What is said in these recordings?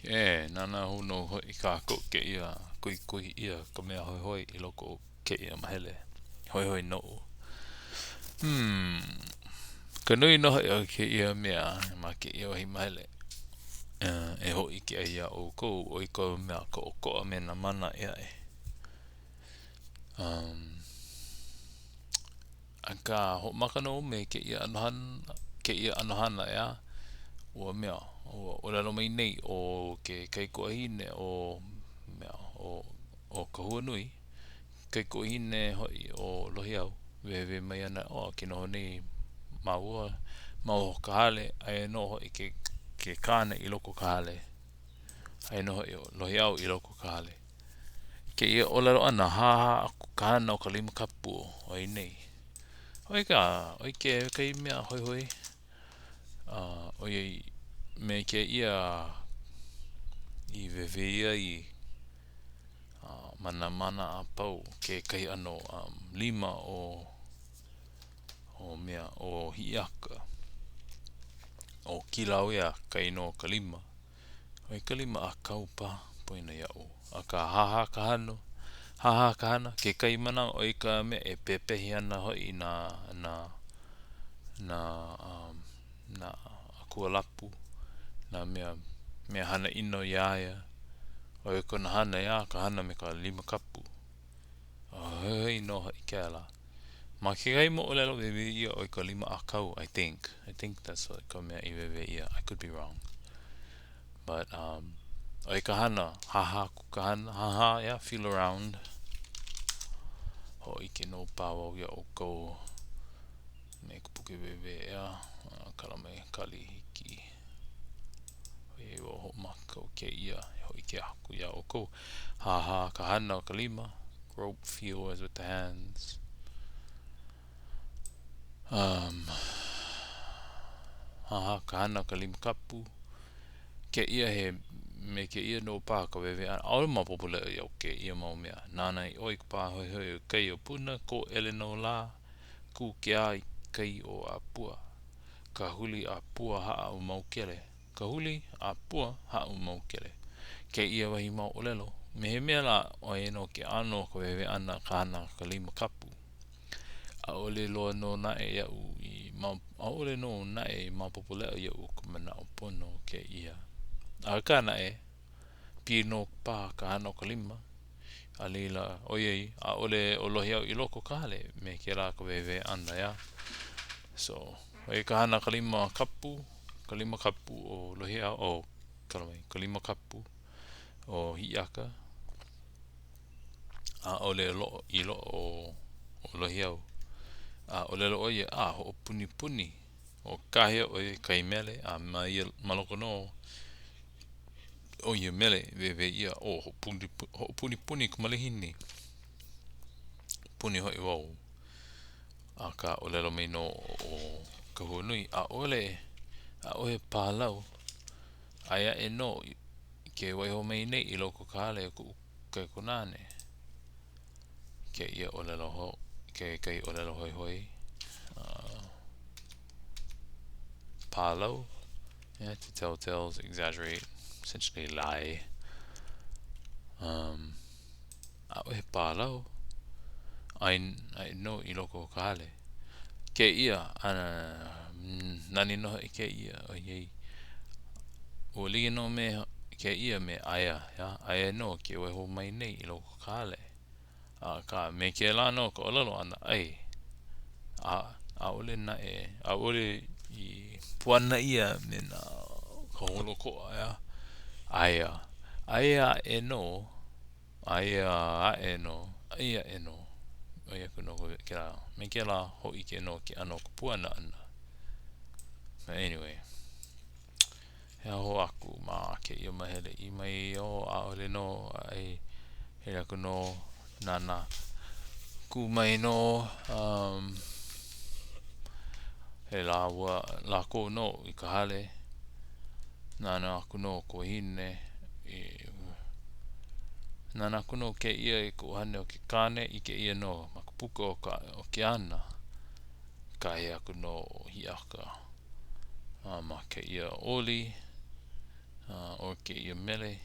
nana huno hoi ka ko ke ia kui ia ka mea hoi I loko ke ia mahele. Hoi no. Ka nui noho o ke ia mea ma ke ia wahi mahele. E hoi ke ia o kou o I ko mea ko o koa me na mana ia e. Ka ho makano me ke ia anohana ia ua mea o lalo mai nei o ke kaikuahine o mea o ka hua nui kaikuahine hoi o lohi au wewe mai ana o ke noho nei maua mau ka hale ai no hoi ke kāne I loko ka hale ai no hoi o lohi au I loko ka hale ke ia o lalo ana haha aku ka hana o ka lima kapu o ai nei oi ke kai mea hoi oi me ke ia I wewe ia I mana a pau ke kai ano lima o mea o Hiiaka o Kilauea kai no ka lima oi ka lima a kaupa poina ia'u a ka haha ka hana ke kai mana oi ka mea e pepehi ana hoi na akua lapu na mea hana ino iaia oi kona hana ia ka hana me ka lima kapu hoi no hoi ke ala ma ke kai mo olelo wewe ia oi ka lima a kau I think that's what ka mea I wewe ia I could be wrong but oi ka hana haha ku ka hana haha ia feel around hoi ke no pāwau ia o kou me kupuke wewe ia kala me kali hiki hoi o ho mako ke ia hoi ke aku ia o kou haha ka hana o ka lima rope feel as with the hands haha ka hana o ka lima kapu ke ia he me ke ia no pā ka wewe ana au ma popule ia o ke ia mau mea nana I oi ka pā hoi o kai o puna ko ele no la ku ke ai kai o apua ka huli apua haa o maukele ka huli apua haa o maukele ke ia wahi mau olelo me he mea la o e no ke ano ka wewe ana ka hana ka lima kapu a ole loa no na e ia u a ole no na e ma popule ia u ka mana o pono ke ia a kana e pi no pā ka hana o ka lima a leila oiei a ole o lohi au I loko ka hale me ke la ka wewe ana ia so oi ka hana ka lima kapu o lohi au o kalamai ka lima kapu o Hiiaka a ole I lo o lohi au a ole lo oie a ho puni o kahia oie kai mele a maloko no oie mele wewe ia o ho puni kumalihini puni hoi wau a ka ole lo mai no o ka huanui a ohe.pā.lau aia e no ke waiho mai nei I loko ka hale ku kai konane ke ia ole lo ho ke kai ole lo hoi palau yeah to tell tales exaggerate essentially lie a wehe.pā.lau ai no I loko ka hale ke ia ana nani no ke ia oiei o li no me ke ia me aia no ke weho mai nei I loko ka hale a ka me ke la no ka olelo ana ai a ole na a ole I puana ia me na ka holoko aia e no oia kuno ke la me ke la hoi ke no ke ano ka puana ana but anyway hea ho aku ma ke ia mahele I mai o a ole no ai he aku no nana ku mai no he la ko no I ka hale nana aku no ko hine nana aku no ke ia I ko hane o ke kane I ke ia no makupuko o ke ana ka he aku no Hiiaka ma ke ia oli o ke ia mele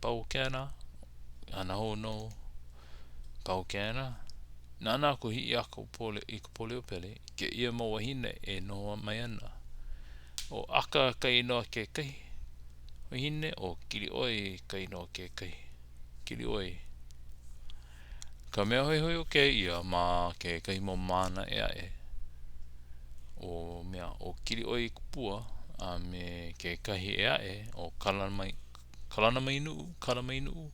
pau kena ana hono pau kena nana ko Hiiaka pole I pole o pele ke ia mo wahine e noa mai ana o aka kai noa ke kai wahine o Kilauea kai noa ke kai Kilauea ka mea hoi hoi o ke ia ma ke kai mo mana o mea o Kilauea kupua a me ke kahi o kalana mai nuu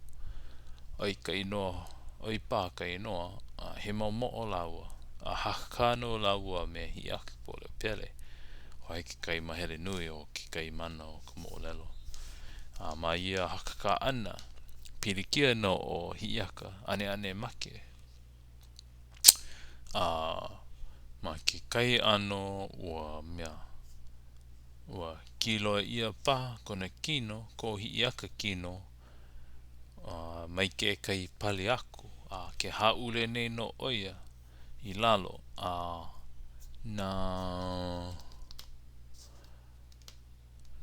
ai ka inoa oi pā ka inoa he mo'o laua a hakano laua me Hiiaka pole pele o ai ke kai mahele nui o ke kai mana o ka mo'olelo ma ia hakaka ana pilikia no o Hiiaka ane make ma ke kai ano ua mea ua kiloa ia pā kona kino ko Hiiaka kino mai ke kai pali aku ke haule nei no oia I lalo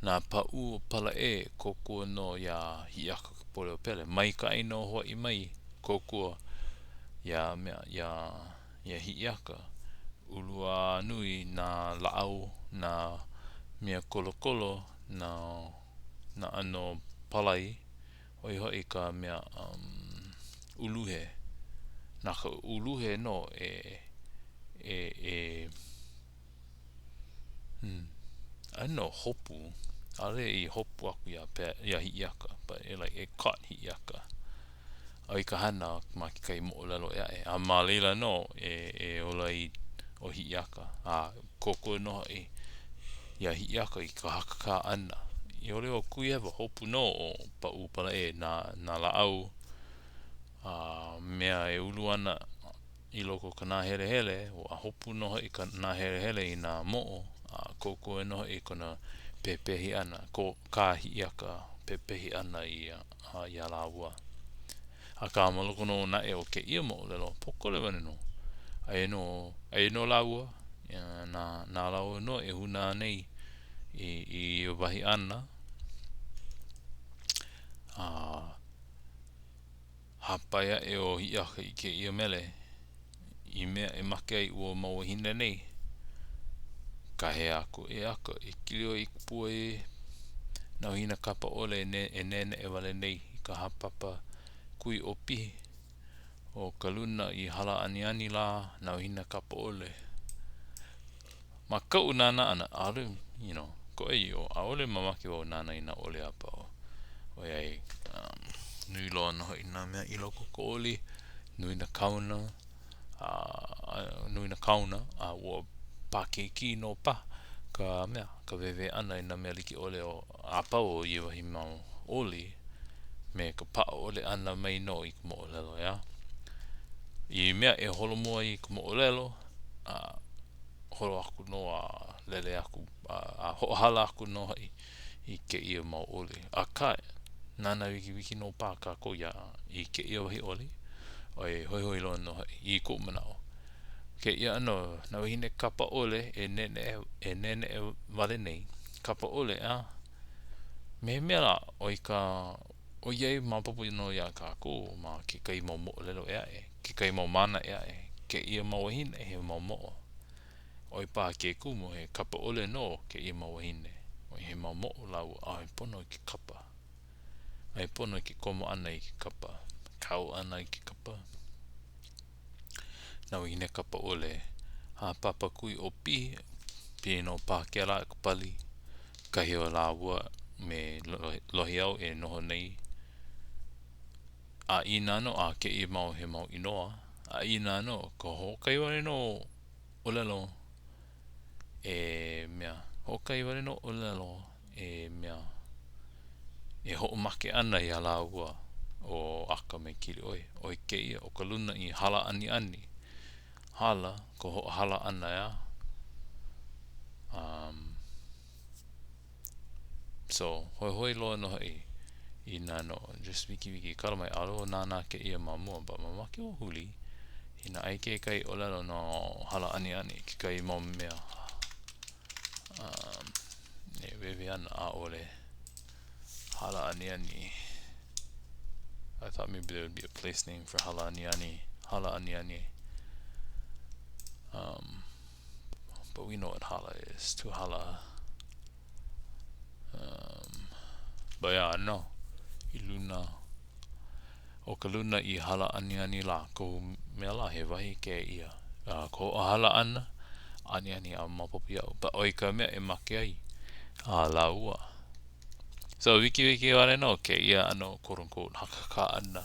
na pa'u pala kokua no ya Hiiaka pole o pele mai ka ino ho I mai kokua ya mea ya Hiiaka ulua nui na la'au na mea kolokolo na ano palai oi hoi ka mea uluhe na ka uluhe no ano hopu ale I hopu aku ya Hiiaka but it caught Hiiaka ai ka hana ma ke kai mo'olelo a ma leila no ola I o Hiiaka koko no ya Hiiaka I ka hakaka ana I ole o kui hewa hopu no o pa'u pala na la'au mea ulu ana I loko ka nā hele o a hopu no I ka nā hele I nā mo'o koko no I kona pepehi ana ko ka Hiiaka pepehi ana ia laua ka maloko no na o ke ia mo'olelo pokole wale no ai no laua na laua no huna nei I wahi ana hapaia o Hiiaka I ke ia mele I mea make ai ua mawahine nei ka he ako aka Kilauea I kupua na hina kapa ole nene wale nei I ka hapapa kui o pihi o ka luna I hala ani la na hina kapa ole ma kau nana ana ko o aole mamake o nana I na ole apa o ai nui loa no I na mea I loko ko oli nui na kauna ua pakeki no pa ka mea ka wewe ana I na mea liki ole o apau o ia wahi mau oli me ka pao ole ana mai no I ka mo'olelo I mea holo mua I ka mo'olelo holo aku no lele aku ho'ohala aku no I ke ia mau oli kai nana wiki no pa ka ko I ke ia wahi oli oi hoi loa no I ko manao ke ia ano na wahine kapa ole nene wale nei kapa ole me mea la o iei mapapu no ia kako ma ke kai mau mo'olelo ke kai mau mana ke ia mau wahine he mau mo'o oi pā ke kumo he kapa ole no ke ia mau wahine o he mau mo'o lau ai pono I ke kapa ai pono I ke komo ana I ke kapa kau ana I ke kapa na wahine kapa ole papa kui o pi no pā ke la ka pali kahi o laua me lohi au noho nei ina no ke I mau he mau inoa ina no ko hokai wale no olelo mea hokai wale no olelo mea ho'omake ana I a laua o aka me Kilauea o ke ia o ka luna I hala ani hala ko ho'ohala ana so hoi loa no I nano just wiki kala mai alo nana ke ia mamua ba mamake o huli ina ai ke kai olelo no hala ani ke kai mau mea wewe ana ole Hala Aniani. I thought maybe there would be a place name for Hala Aniani. Hala Aniani. But we know what hala is. To hala. But yeah, no. I luna. O ka luna I hala aniani la. Ko mea la he wahi ke ia. Ko o hala ana. Aniani a mapopi au. But oi ka mea e make ai. La ua. So wiki wale no ke ia ano quote unquote hakaka ana.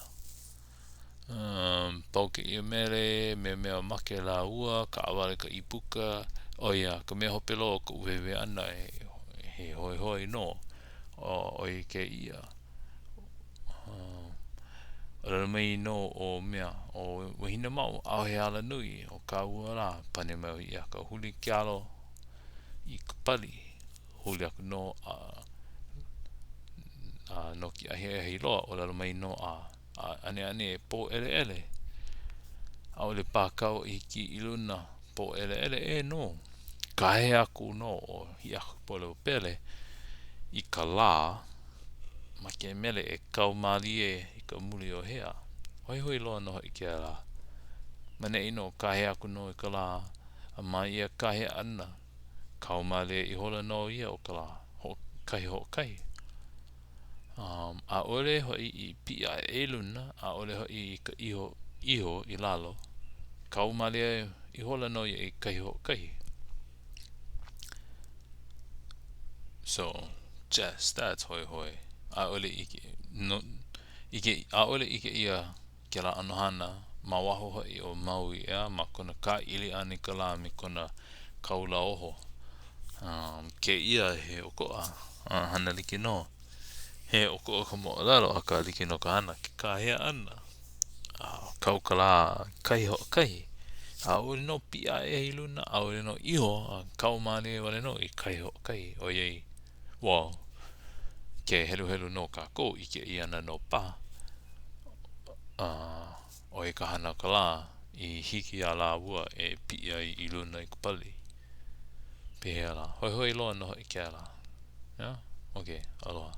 Pau ke ia mere, mea make la ua, ka awale ka ipuka. O ia, ka mea hopelo ka uwewe ana he hoi no. Oi ke ia. O mai no o mea, o wahina mau, aohe ala nui, o ka ua la, pane mai o Hiiaka. Huli kialo I ka pali. Huli aku no no ki ahi loa, o lalo mai no ane po ele. Aole pākau I ki iluna po ele no. Kahe aku no o Hiiaka pole o pele I ka la ma ke mele e kau malie I ka muli o hea. Hoi loa no I ke la. Mane ino kahe aku no I ka la a mai ia kahe ana. Kau malie I hola no ia o ka la. Hokai. A ole hoi I pia e luna. A ole hoi I ka iho I lalo. Kau malie I hola no ia I hokai. So, just that's hoi. A ole ike ia ke la anohana ma waho hoi o Maui ea ma kona ka ili ani ka la mi kona kaula oho. Ke ia he okoa hana like no. He okoa ka mo'olelo a ka like no ka hana ke ka hea ana. Kau ka la hokai. A ole no pia e luna a ole no iho kau mani wale no I hokai o yei. Well, ke helu no ka ko I ke ia na no pa. O ka hana ka la I hiki a la ua e pia I luna I ka pali. Pehea la. Hoi loa no I ke la. Yeah? Okay, aloha.